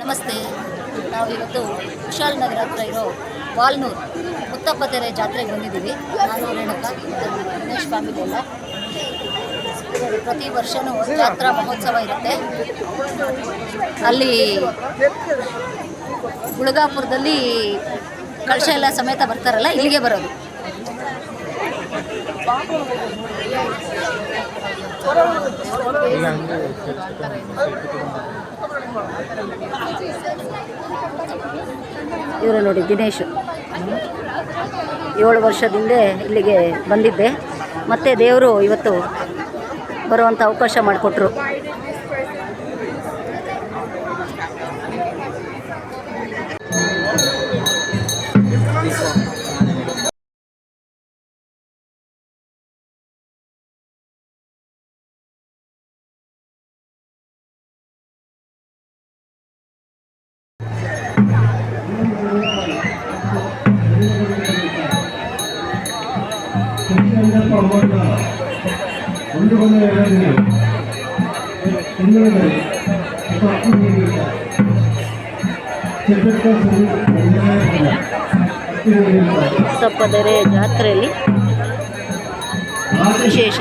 ನಮಸ್ತೆ. ನಾವು ಇವತ್ತು ಕುಶಾಲನಗರ ಹತ್ರ ಇರೋ ವಾಲ್ನೂರು ಮುತ್ತಪ್ಪತೆರೆ ಜಾತ್ರೆಗೆ ಬಂದಿದ್ದೀವಿ. ನಾನು ರೇಣುಕಾ, ಗಣೇಶ್ ಫ್ಯಾಮಿಲಿ ಎಲ್ಲ. ಪ್ರತಿ ವರ್ಷವೂ ಜಾತ್ರಾ ಮಹೋತ್ಸವ ಇರುತ್ತೆ. ಅಲ್ಲಿ ಗುಳಗಾಪುರದಲ್ಲಿ ಕಳಶ ಎಲ್ಲ ಸಮೇತ ಬರ್ತಾರಲ್ಲ, ಇಲ್ಲಿಗೆ ಬರೋದು. ಇವರು ನೋಡಿ ದಿನೇಶ್, 7 ವರ್ಷದಿಂದ ಇಲ್ಲಿಗೆ ಬಂದಿದ್ದೆ. ಮತ್ತು ದೇವರು ಇವತ್ತು ಬರುವಂಥ ಅವಕಾಶ ಮಾಡಿಕೊಟ್ರು. ಮುತ್ತಪ್ಪತೆರೆ ಜಾತ್ರೆಯಲ್ಲಿ ವಿಶೇಷ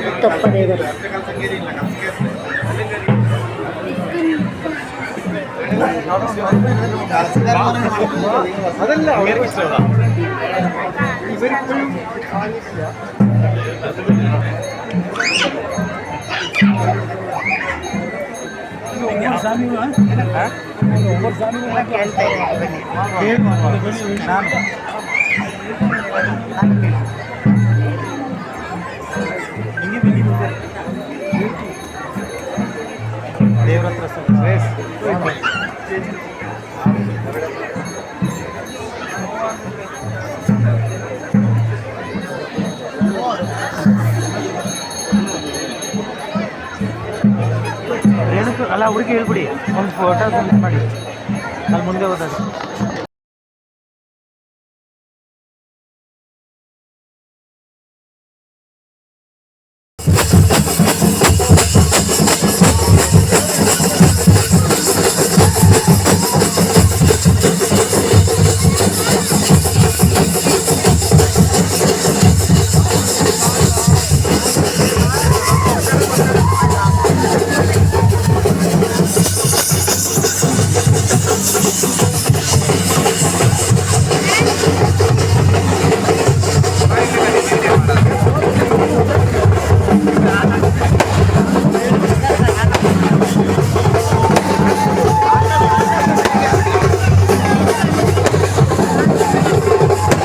ಮುತ್ತಪ್ಪ ದೇವರು. ದೇವ್ರ ಹತ್ರ ರೇಣುಕ ಅಲ್ಲ, ಹುಡುಗಿ ಹೇಳ್ಬಿಡಿ, ಒಂದು ಫೋಟೋ ಸಬ್ಮಿಟ್ ಮಾಡಿ, ಅಲ್ಲಿ ಮುಂದೆ ಹೋದಾಗ